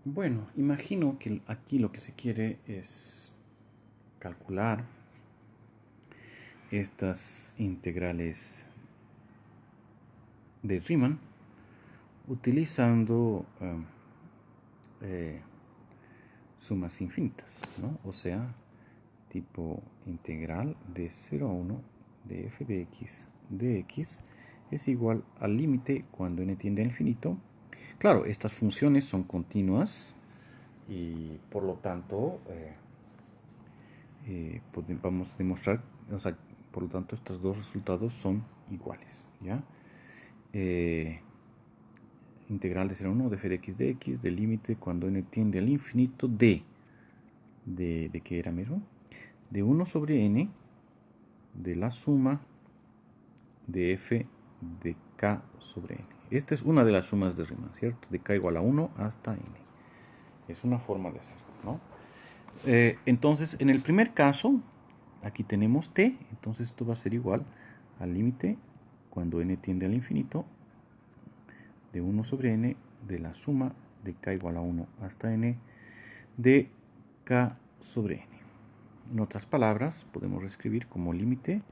Bueno, imagino que aquí lo que se quiere es calcular estas integrales de Riemann utilizando eh, sumas infinitas, ¿no? O sea, tipo integral de 0 a 1 de f de x es igual al límite cuando n tiende a infinito. Claro, estas funciones son continuas y por lo tanto vamos a demostrar, o sea, por lo tanto estos dos resultados son iguales, ¿ya? Integral de 0 a 1 de f de x del límite cuando n tiende al infinito ¿de qué era mismo? De 1 sobre n de la suma de f de k sobre n. Esta es una de las sumas de Riemann, ¿cierto? De k igual a 1 hasta n. Es una forma de hacerlo, ¿no? Entonces, en el primer caso, aquí tenemos t, entonces esto va a ser igual al límite cuando n tiende al infinito de 1 sobre n de la suma de k igual a 1 hasta n de k sobre n. En otras palabras, podemos reescribir como límite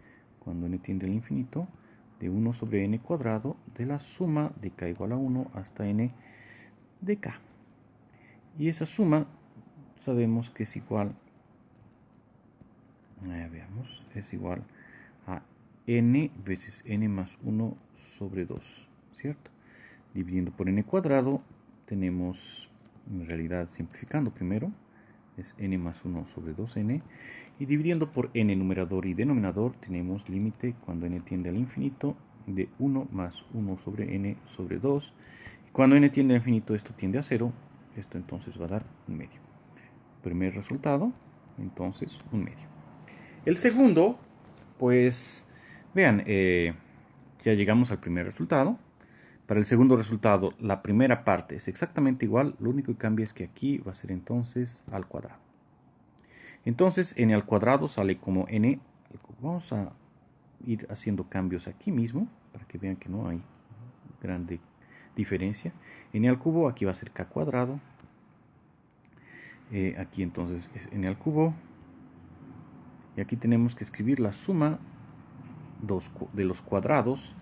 cuando n tiende al infinito de 1 sobre n cuadrado de la suma de k igual a 1 hasta n de k. Y esa suma sabemos que es igual, veamos, es igual a n veces n más 1 sobre 2, ¿cierto? Dividiendo por n cuadrado tenemos, en realidad simplificando primero, es n más 1 sobre 2n, y dividiendo por n numerador y denominador tenemos límite cuando n tiende al infinito de 1 más 1 sobre n sobre 2. Y cuando n tiende al infinito esto tiende a 0, esto entonces va a dar un medio. Primer resultado, entonces un medio. El segundo, pues, vean, ya llegamos al primer resultado. Para el segundo resultado, la primera parte es exactamente igual, lo único que cambia es que aquí va a ser entonces al cuadrado. Entonces, n al cuadrado sale como n. Vamos a ir haciendo cambios aquí mismo, para que vean que no hay grande diferencia. N al cubo, aquí va a ser k cuadrado. Aquí entonces es n al cubo. Y aquí tenemos que escribir la suma de los cuadrados.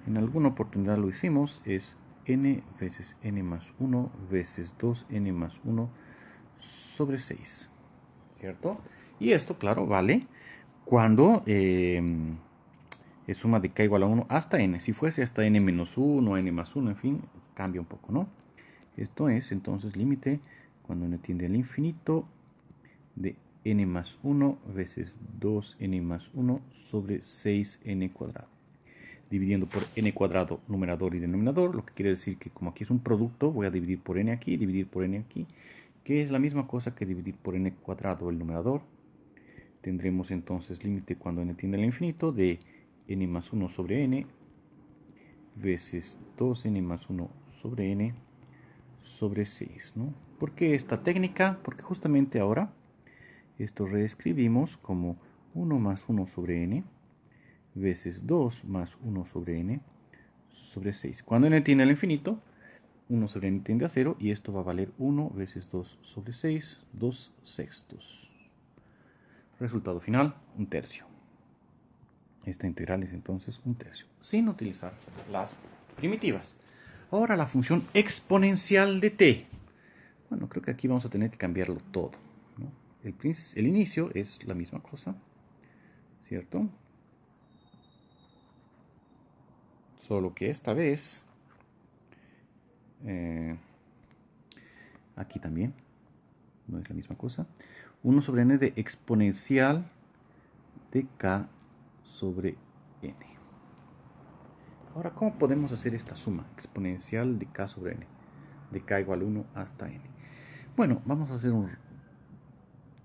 En alguna oportunidad lo hicimos, es n veces n más 1 veces 2n más 1 sobre 6, ¿cierto? Y esto, claro, vale cuando es suma de k igual a 1 hasta n. Si fuese hasta n menos 1, n más 1, en fin, cambia un poco, ¿no? Esto es entonces límite cuando n tiende al infinito de n más 1 veces 2n más 1 sobre 6n cuadrado. Dividiendo por n cuadrado numerador y denominador, lo que quiere decir que como aquí es un producto, voy a dividir por n aquí, dividir por n aquí, que es la misma cosa que dividir por n cuadrado el numerador. Tendremos entonces límite cuando n tiende al infinito de n más 1 sobre n veces 2n más 1 sobre n sobre 6, ¿no? ¿Por qué esta técnica? Porque justamente ahora esto reescribimos como 1 más 1 sobre n veces 2 más 1 sobre n sobre 6. Cuando n tiende al infinito, 1 sobre n tiende a 0 y esto va a valer 1 veces 2 sobre 6, 2 sextos. Resultado final, un tercio. Esta integral es entonces un tercio, sin utilizar las primitivas. Ahora la función exponencial de t. Bueno, creo que aquí vamos a tener que cambiarlo todo, ¿no? El inicio es la misma cosa, ¿cierto? Solo que esta vez, aquí también, no es la misma cosa. 1 sobre n de exponencial de k sobre n. Ahora, ¿cómo podemos hacer esta suma exponencial de k sobre n? De k igual a 1 hasta n. Bueno, vamos a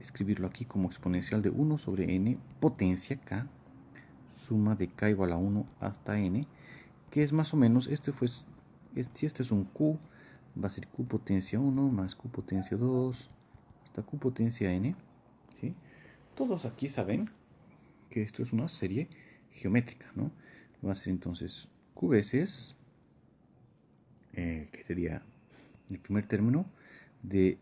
escribirlo aquí como exponencial de 1 sobre n potencia k, suma de k igual a 1 hasta n, que es más o menos, si este es un q, va a ser q potencia 1 más q potencia 2 hasta q potencia n, ¿sí? Todos aquí saben que esto es una serie geométrica, ¿no? Va a ser entonces q veces, que sería el primer término, de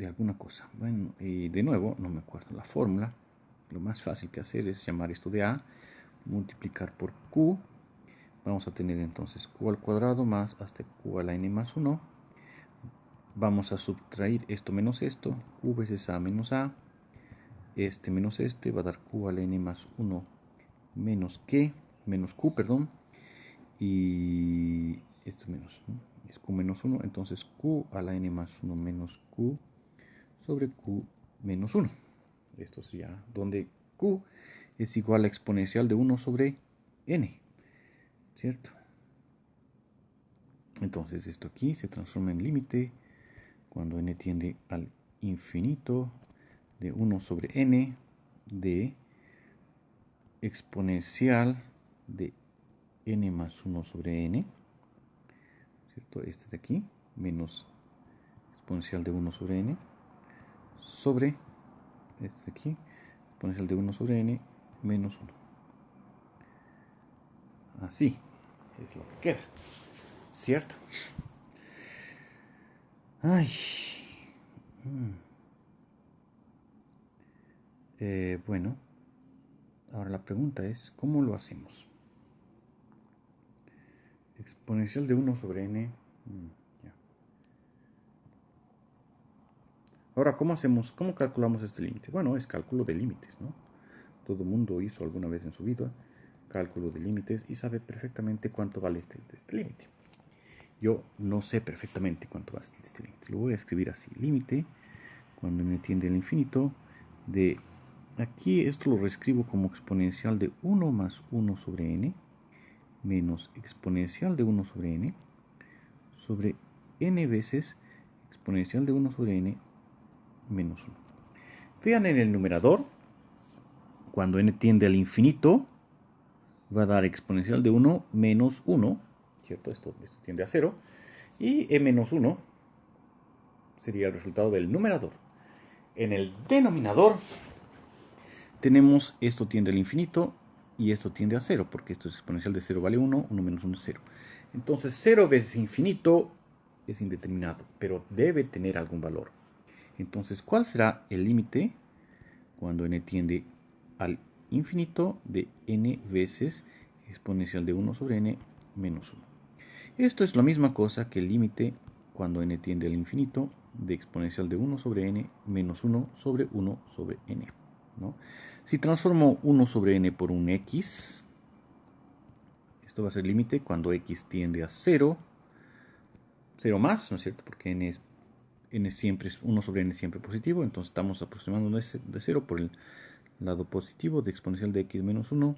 alguna cosa. Bueno, y de nuevo, no me acuerdo la fórmula. Lo más fácil que hacer es llamar esto de a, multiplicar por q. Vamos a tener entonces q al cuadrado más hasta q a la n más 1. Vamos a subtraer esto menos esto, q veces a menos a. Este menos este va a dar q a la n más 1 menos q, perdón. Y esto menos, ¿no? Es q menos 1, entonces q a la n más 1 menos q sobre q menos 1. Esto sería donde q es igual a exponencial de 1 sobre n, ¿cierto? Entonces esto aquí se transforma en límite cuando n tiende al infinito de 1 sobre n de exponencial de n más 1 sobre n, ¿cierto? Este de aquí, menos exponencial de 1 sobre n, sobre este de aquí, exponencial de 1 sobre n menos 1. Así es lo que queda, ¿cierto? Ay. Bueno, ahora la pregunta es, ¿cómo lo hacemos? Exponencial de 1 sobre n. Ya. Ahora, ¿cómo calculamos este límite? Bueno, es cálculo de límites, ¿no? Todo el mundo hizo alguna vez en su vida cálculo de límites y sabe perfectamente cuánto vale este límite. Yo no sé perfectamente cuánto vale este límite. Lo voy a escribir así. Límite, cuando n tiende al infinito, de... Aquí esto lo reescribo como exponencial de 1 más 1 sobre n menos exponencial de 1 sobre n sobre n veces exponencial de 1 sobre n menos 1. Vean en el numerador, cuando n tiende al infinito, va a dar exponencial de 1 menos 1, ¿cierto? Esto tiende a 0. Y e menos 1 sería el resultado del numerador. En el denominador tenemos esto tiende al infinito y esto tiende a 0, porque esto es exponencial de 0 vale 1, 1 menos 1 es 0. Entonces 0 veces infinito es indeterminado, pero debe tener algún valor. Entonces, ¿cuál será el límite cuando n tiende al infinito de n veces exponencial de 1 sobre n menos 1? Esto es la misma cosa que el límite cuando n tiende al infinito de exponencial de 1 sobre n menos 1 sobre 1 sobre n, ¿no? Si transformo 1 sobre n por un x, esto va a ser límite cuando x tiende a 0, 0 más, ¿no es cierto? Porque n siempre es 1 sobre n siempre positivo, entonces estamos aproximando de 0 por el lado positivo de exponencial de x menos 1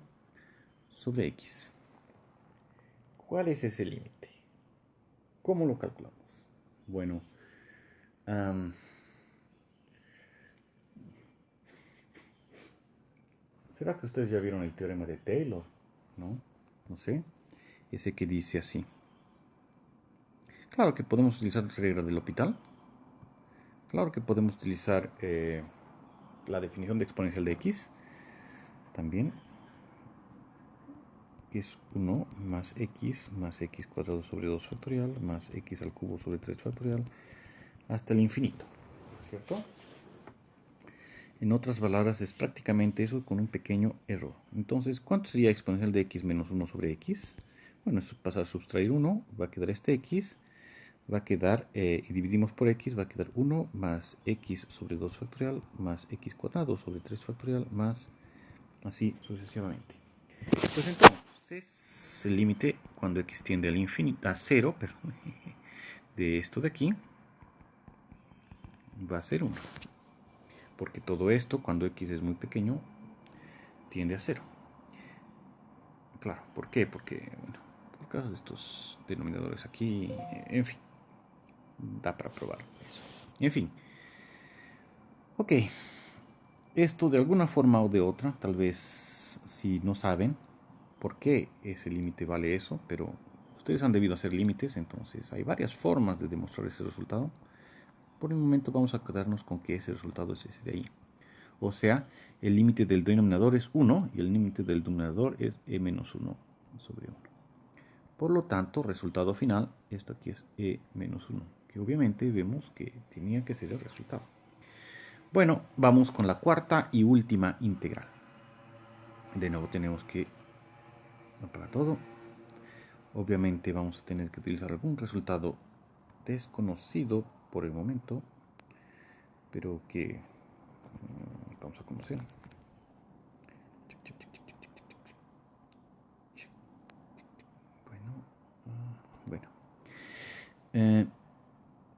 sobre x. ¿Cuál es ese límite? ¿Cómo lo calculamos? Bueno, ¿será que ustedes ya vieron el teorema de Taylor? ¿No? No sé. Ese que dice así. Claro que podemos utilizar la regla del L'Hopital. Claro que podemos utilizar la definición de exponencial de x. También. Es 1 más x cuadrado sobre 2 factorial más x al cubo sobre 3 factorial hasta el infinito, ¿cierto? En otras palabras es prácticamente eso con un pequeño error. Entonces, ¿cuánto sería exponencial de x menos 1 sobre x? Bueno, eso pasa a subtraer 1, va a quedar este x, va a quedar, y dividimos por x, va a quedar 1 más x sobre 2 factorial más x cuadrado sobre 3 factorial más así sucesivamente. Pues entonces, el límite cuando x tiende al infinito, a 0, perdón, de esto de aquí, va a ser 1. Porque todo esto, cuando x es muy pequeño, tiende a 0. Claro, ¿por qué? Porque, bueno, por causa de estos denominadores aquí, en fin, da para probar eso. En fin, ok, esto de alguna forma o de otra, tal vez si no saben por qué ese límite vale eso, pero ustedes han debido hacer límites, entonces hay varias formas de demostrar ese resultado. Por el momento vamos a quedarnos con que ese resultado es ese de ahí. O sea, el límite del denominador es 1 y el límite del numerador es e menos 1 sobre 1. Por lo tanto, resultado final, esto aquí es e menos 1 que obviamente vemos que tenía que ser el resultado. Bueno, vamos con la cuarta y última integral. De nuevo tenemos que apagar todo. Obviamente vamos a tener que utilizar algún resultado desconocido por el momento, pero que vamos a conocer. Bueno,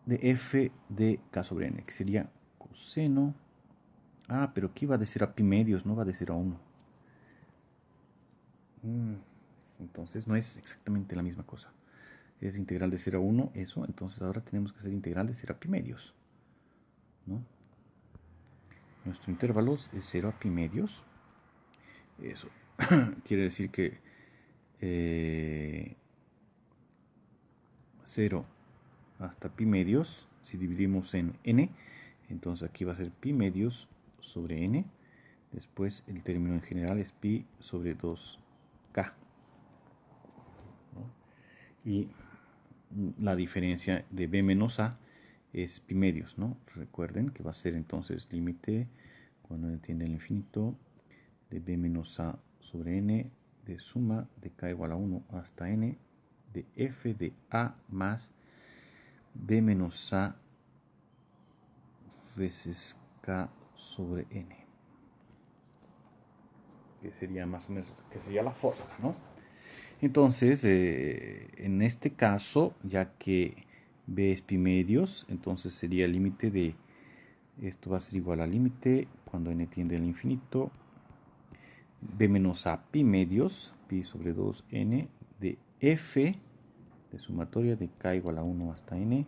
de f de k sobre n, que sería coseno. Pero aquí va de 0 a pi medios, no va de 0 a 1. Entonces no es exactamente la misma cosa. Es integral de 0 a 1, eso. Entonces ahora tenemos que hacer integral de 0 a pi medios, ¿no? Nuestro intervalo es 0 a pi medios. Eso quiere decir que 0 hasta pi medios, si dividimos en n, entonces aquí va a ser pi medios sobre n. Después el término en general es pi sobre 2k, ¿no? Y la diferencia de b menos a es pi medios, ¿no? Recuerden que va a ser entonces límite cuando n tiende al infinito de b menos a sobre n de suma de k igual a 1 hasta n de f de a más b menos a veces k sobre n, que sería más o menos, que sería la fórmula, ¿no? Entonces, en este caso, ya que b es pi medios, entonces sería el límite de, esto va a ser igual al límite cuando n tiende al infinito, b menos a pi medios, pi sobre 2n, de f, de sumatoria de k igual a 1 hasta n,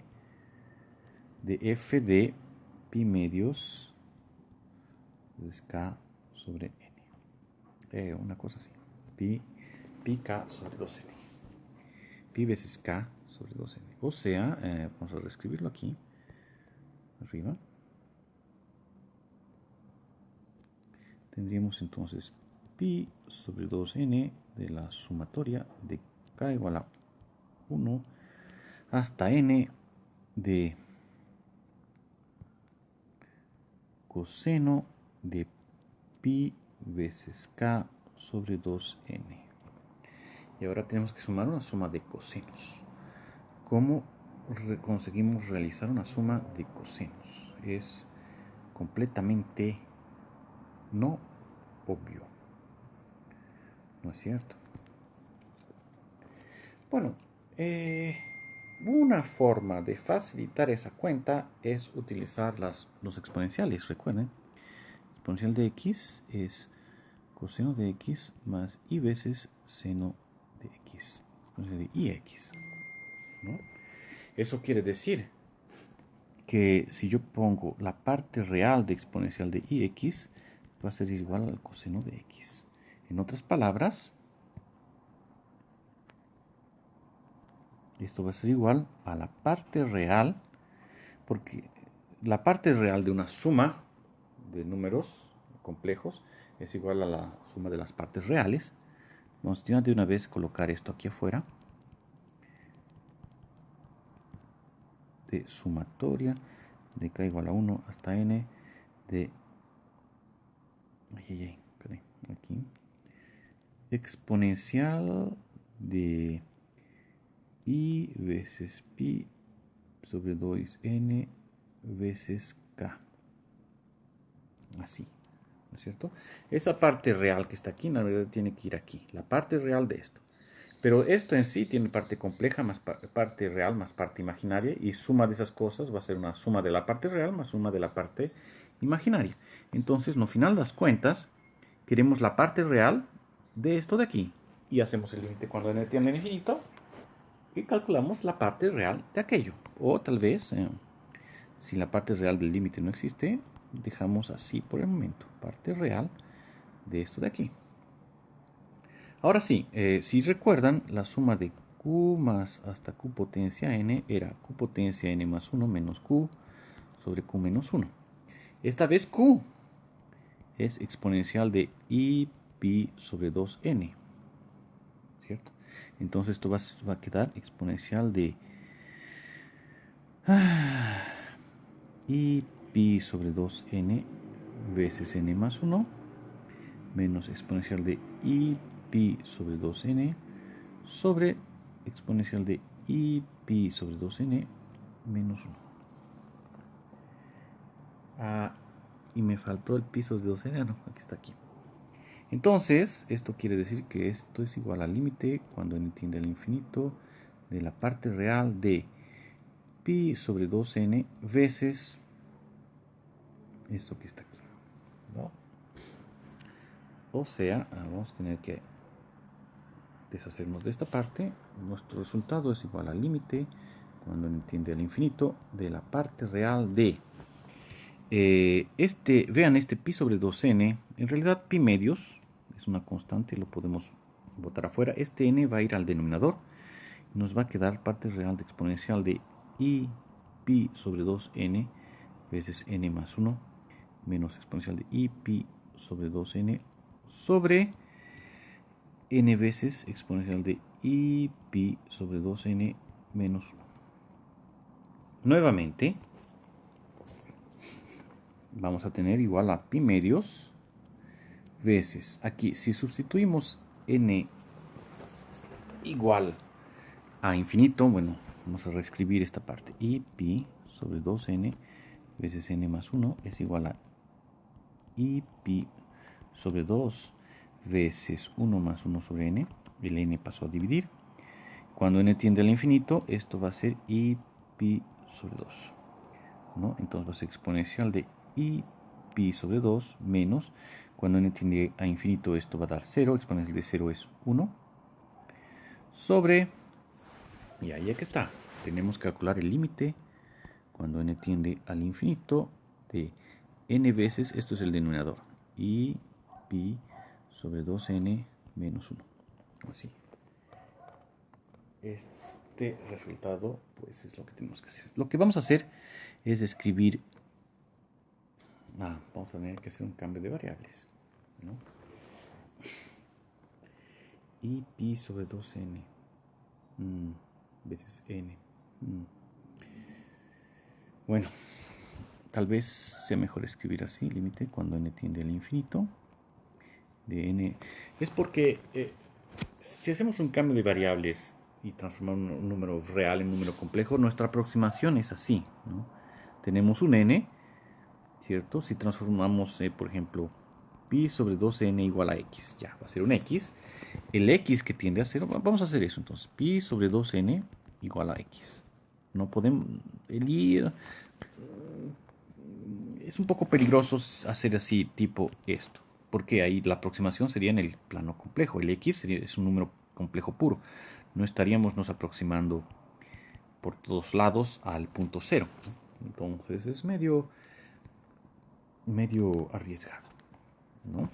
de f de pi medios, es k sobre n. Una cosa así, pi k sobre 2n. Pi veces k sobre 2n. O sea, vamos a reescribirlo aquí, arriba. Tendríamos entonces pi sobre 2n de la sumatoria de k igual a 1 hasta n de coseno de pi veces k sobre 2n. Y ahora tenemos que sumar una suma de cosenos. ¿Cómo conseguimos realizar una suma de cosenos? Es completamente no obvio, ¿no es cierto? Bueno, una forma de facilitar esa cuenta es utilizar los exponenciales. Recuerden, exponencial de x es coseno de x más y veces seno de x, exponencial de ix, ¿no? Eso quiere decir que si yo pongo la parte real de exponencial de ix, va a ser igual al coseno de x. En otras palabras, esto va a ser igual a la parte real, porque la parte real de una suma de números complejos es igual a la suma de las partes reales. Vamos a de una vez colocar esto aquí afuera. De sumatoria de k igual a 1 hasta n de aquí, exponencial de i veces pi sobre 2n veces k. Así, ¿no es cierto? Esa parte real que está aquí, en realidad tiene que ir aquí, la parte real de esto. Pero esto en sí tiene parte compleja más parte real más parte imaginaria, y suma de esas cosas va a ser una suma de la parte real más suma de la parte imaginaria. Entonces, no final das cuentas, queremos la parte real de esto de aquí, y hacemos el límite cuando n tiende al infinito y calculamos la parte real de aquello. O tal vez, si la parte real del límite no existe, dejamos así por el momento, parte real de esto de aquí. Ahora sí, si recuerdan, la suma de q más hasta q potencia n era q potencia n más 1 menos q sobre q menos 1. Esta vez q es exponencial de i pi sobre 2n, ¿cierto? Entonces esto va a quedar exponencial de y pi sobre 2n veces n más 1 menos exponencial de i pi sobre 2n sobre exponencial de i pi sobre 2n menos 1. Y me faltó el pi sobre 2n, no, aquí está aquí. Entonces, esto quiere decir que esto es igual al límite cuando n tiende al infinito de la parte real de pi sobre 2n veces esto que está aquí, ¿no? O sea, vamos a tener que deshacernos de esta parte. Nuestro resultado es igual al límite cuando n tiende al infinito de la parte real de vean, este pi sobre 2n, en realidad pi medios es una constante, lo podemos botar afuera. Este n va a ir al denominador, nos va a quedar parte real de exponencial de i pi sobre 2n veces n más 1 menos exponencial de i pi sobre 2n sobre n veces exponencial de i pi sobre 2n menos 1. Nuevamente, vamos a tener igual a pi medios veces, aquí si sustituimos n igual a infinito, bueno, vamos a reescribir esta parte, i pi sobre 2n veces n más 1 es igual a i pi sobre 2 veces 1 más 1 sobre n, el n pasó a dividir, cuando n tiende al infinito esto va a ser i pi sobre 2, ¿no? Entonces va a ser exponencial de i pi sobre 2 menos, cuando n tiende a infinito esto va a dar 0, exponencial de 0 es 1, sobre, y ahí que está, tenemos que calcular el límite cuando n tiende al infinito de n veces, esto es el denominador, i pi sobre 2n menos 1, así. Este resultado pues es lo que tenemos que hacer. Lo que vamos a hacer es escribir, vamos a tener que hacer un cambio de variables, ¿no? I pi sobre 2n veces n. Bueno, tal vez sea mejor escribir así, límite cuando n tiende al infinito de n. Es porque si hacemos un cambio de variables y transformar un número real en un número complejo, nuestra aproximación es así, ¿no? Tenemos un n, ¿cierto? Si transformamos, por ejemplo, pi sobre 2n igual a x, ya, va a ser un x. El x que tiende a 0, vamos a hacer eso entonces, pi sobre 2n igual a x. No podemos, el y es un poco peligroso hacer así, tipo esto, porque ahí la aproximación sería en el plano complejo. El x es un número complejo puro. No estaríamos nos aproximando por todos lados al punto 0. Entonces es medio arriesgado, ¿no?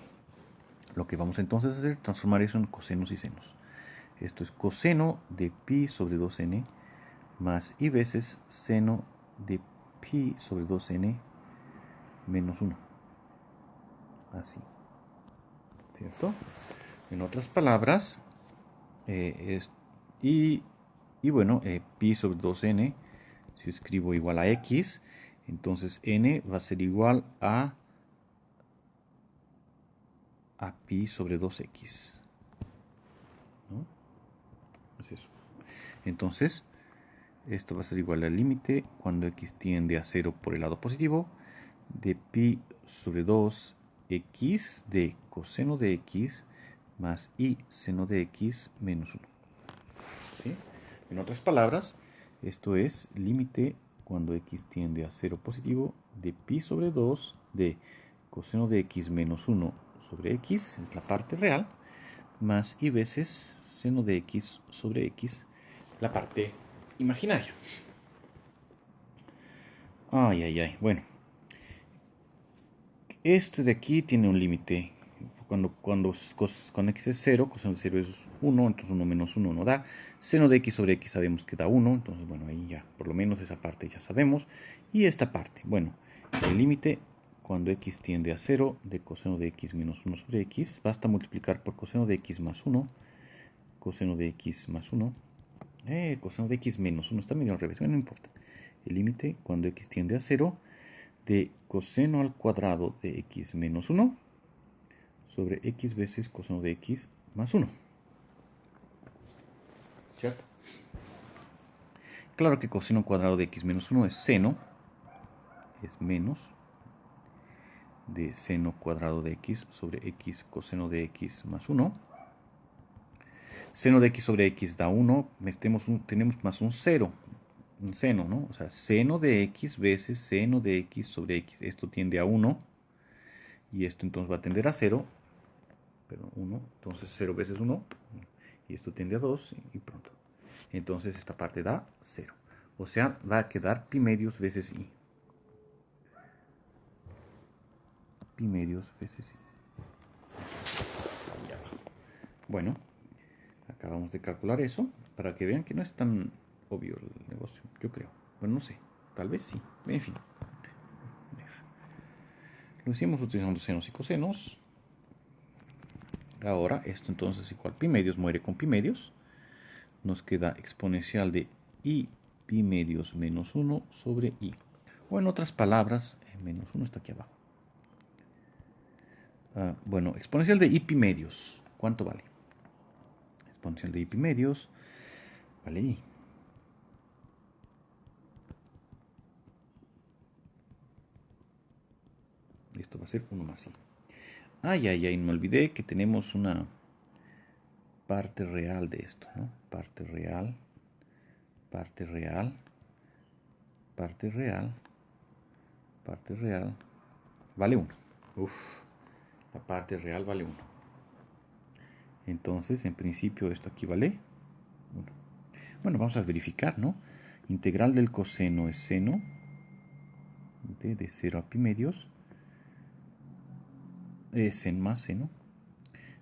Lo que vamos entonces a hacer es transformar eso en cosenos y senos. Esto es coseno de pi sobre 2n más i veces seno de pi sobre 2n menos 1. Así, ¿cierto? En otras palabras, bueno, pi sobre 2n, si escribo igual a x, entonces n va a ser igual a pi sobre 2x, ¿no? Es eso. Entonces, esto va a ser igual al límite cuando x tiende a 0 por el lado positivo de pi sobre 2x de coseno de x más i seno de x menos 1. ¿Sí? En otras palabras, esto es límite cuando x tiende a 0 positivo de pi sobre 2 de coseno de x menos 1 sobre x, es la parte real, más i veces seno de x sobre x, la parte imaginaria. Bueno. Este de aquí tiene un límite. Cuando x es 0, coseno de 0 es 1, entonces 1 menos 1 no da. Seno de x sobre x sabemos que da 1, entonces bueno, ahí ya, por lo menos esa parte ya sabemos. Y esta parte, bueno, el límite cuando x tiende a 0 de coseno de x menos 1 sobre x, basta multiplicar por coseno de x más 1, coseno de x más 1, coseno de x menos 1, está medio al revés, bueno, no importa. El límite cuando x tiende a 0 de coseno al cuadrado de x menos 1 sobre x veces coseno de x más 1. ¿Cierto? Claro que coseno cuadrado de x menos 1 es seno, es menos de seno cuadrado de x sobre x coseno de x más 1. Seno de x sobre x da 1, tenemos más un 0, un seno, ¿no? O sea, seno de x veces seno de x sobre x. Esto tiende a 1 y esto entonces va a tender a 0, pero 1, entonces 0 veces 1 y esto tiende a 2 y pronto. Entonces esta parte da 0. O sea, va a quedar pi medios veces i. Pi medios veces i. Bueno, acabamos de calcular eso para que vean que no es tan obvio el negocio, yo creo. Bueno, no sé, tal vez sí. En fin. Lo hicimos utilizando senos y cosenos. Ahora esto entonces igual pi medios muere con pi medios. Nos queda exponencial de i pi medios menos 1 sobre i. O en otras palabras, menos 1 está aquí abajo. Bueno, exponencial de i pi medios. ¿Cuánto vale? Exponencial de i pi medios vale i. Esto va a ser 1 más i. Ay, me olvidé que tenemos una parte real de esto, ¿no? Parte real, parte real, parte real, parte real, vale 1. La parte real vale 1. Entonces, en principio, esto aquí vale 1. Bueno, vamos a verificar, ¿no? Integral del coseno es seno de 0 a pi medios. Sen más seno.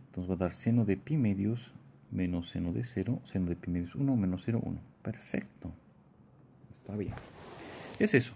Entonces va a dar seno de pi medios menos seno de 0. Seno de pi medios 1 menos 0, 1. Perfecto. Está bien. Es eso.